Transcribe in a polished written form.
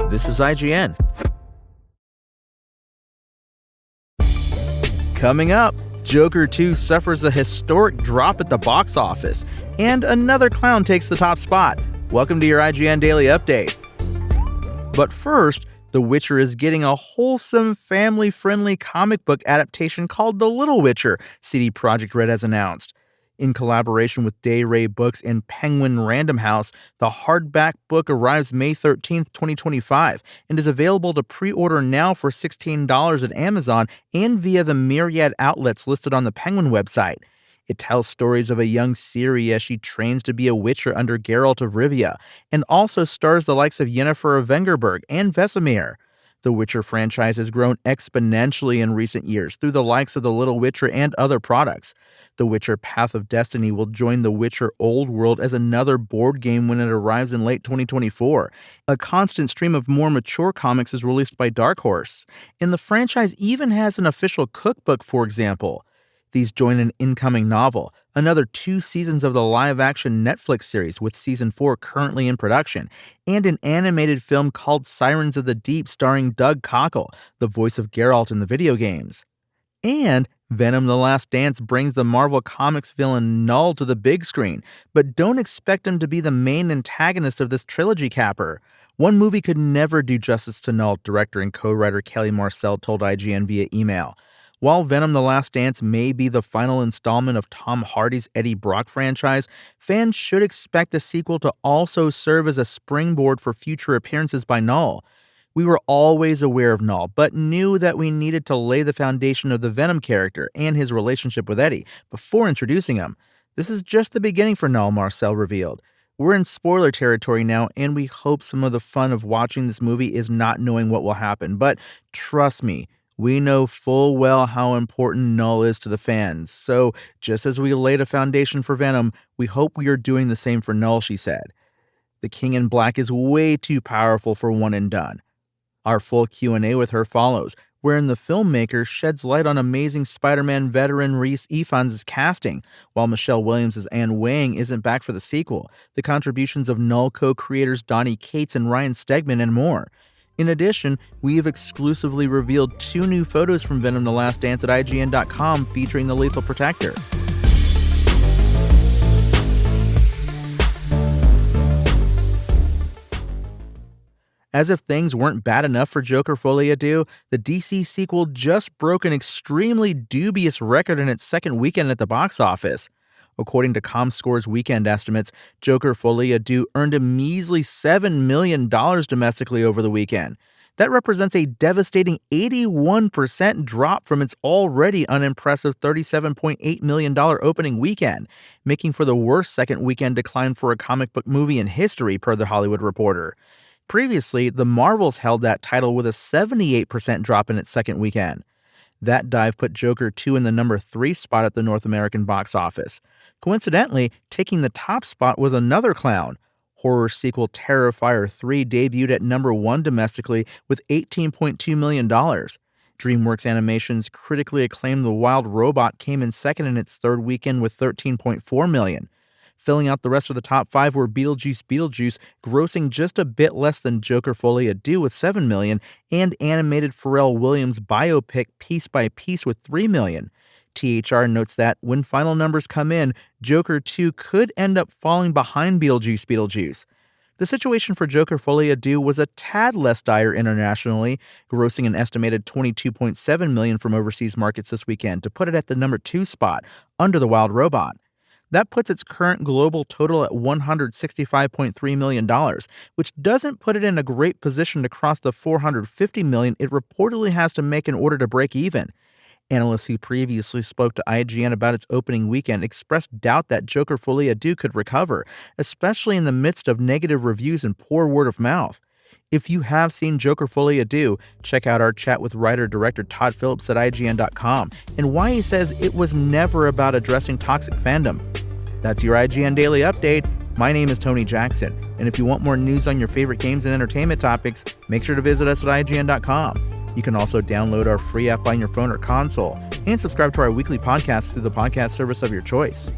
This is IGN. Coming up, Joker 2 suffers a historic drop at the box office, and another clown takes the top spot. Welcome to your IGN Daily Update. But first, The Witcher is getting a wholesome, family-friendly comic book adaptation called The Little Witcher, CD Projekt Red has announced. In collaboration with Day Ray Books and Penguin Random House, the hardback book arrives May 13th, 2025, and is available to pre-order now for $16 at Amazon and via the myriad outlets listed on the Penguin website. It tells stories of a young Ciri as she trains to be a Witcher under Geralt of Rivia, and also stars the likes of Yennefer of Vengerberg and Vesemir. The Witcher franchise has grown exponentially in recent years through the likes of The Little Witcher and other products. The Witcher Path of Destiny will join The Witcher Old World as another board game when it arrives in late 2024. A constant stream of more mature comics is released by Dark Horse, and the franchise even has an official cookbook, for example. These join an incoming novel, another 2 seasons of the live-action Netflix series with Season 4 currently in production, and an animated film called Sirens of the Deep starring Doug Cockle, the voice of Geralt in the video games. And Venom: The Last Dance brings the Marvel Comics villain Null to the big screen, but don't expect him to be the main antagonist of this trilogy capper. One movie could never do justice to Null, director and co-writer Kelly Marcel told IGN via email. While Venom: The Last Dance may be the final installment of Tom Hardy's Eddie Brock franchise, fans should expect the sequel to also serve as a springboard for future appearances by Null. We were always aware of Null, but knew that we needed to lay the foundation of the Venom character and his relationship with Eddie before introducing him. This is just the beginning for Null, Marcel revealed. We're in spoiler territory now, and we hope some of the fun of watching this movie is not knowing what will happen, but trust me, we know full well how important Null is to the fans, so just as we laid a foundation for Venom, we hope we are doing the same for Null, she said. The King in Black is way too powerful for one and done. Our full Q&A with her follows, wherein the filmmaker sheds light on Amazing Spider-Man veteran Rhys Ifans' casting, while Michelle Williams' Anne Wang isn't back for the sequel, the contributions of Null co-creators Donny Cates and Ryan Stegman, and more. In addition, we have exclusively revealed 2 new photos from Venom: The Last Dance at IGN.com featuring the Lethal Protector. As if things weren't bad enough for Joker Folie à Deux, the DC sequel just broke an extremely dubious record in its second weekend at the box office. According to ComScore's weekend estimates, Joker Folie à Deux earned a measly $7 million domestically over the weekend. That represents a devastating 81% drop from its already unimpressive $37.8 million opening weekend, making for the worst second weekend decline for a comic book movie in history, per The Hollywood Reporter. Previously, The Marvels held that title with a 78% drop in its second weekend. That dive put Joker 2 in the number 3 spot at the North American box office. Coincidentally, taking the top spot was another clown. Horror sequel Terrifier 3 debuted at number 1 domestically with $18.2 million. DreamWorks Animation's critically acclaimed The Wild Robot came in second in its third weekend with $13.4 million. Filling out the rest of the top 5 were Beetlejuice, grossing just a bit less than Joker Folie à Deux with $7 million, and animated Pharrell Williams' biopic Piece by Piece with $3 million. THR notes that when final numbers come in, Joker 2 could end up falling behind Beetlejuice. The situation for Joker Folie à Deux was a tad less dire internationally, grossing an estimated $22.7 million from overseas markets this weekend to put it at the number 2 spot, under The Wild Robot. That puts its current global total at $165.3 million, which doesn't put it in a great position to cross the $450 million it reportedly has to make in order to break even. Analysts who previously spoke to IGN about its opening weekend expressed doubt that Joker Folie à Deux could recover, especially in the midst of negative reviews and poor word of mouth. If you have seen Joker Folie à Deux, check out our chat with writer-director Todd Phillips at IGN.com and why he says it was never about addressing toxic fandom. That's your IGN Daily Update. My name is Tony Jackson, and if you want more news on your favorite games and entertainment topics, make sure to visit us at IGN.com. You can also download our free app on your phone or console and subscribe to our weekly podcast through the podcast service of your choice.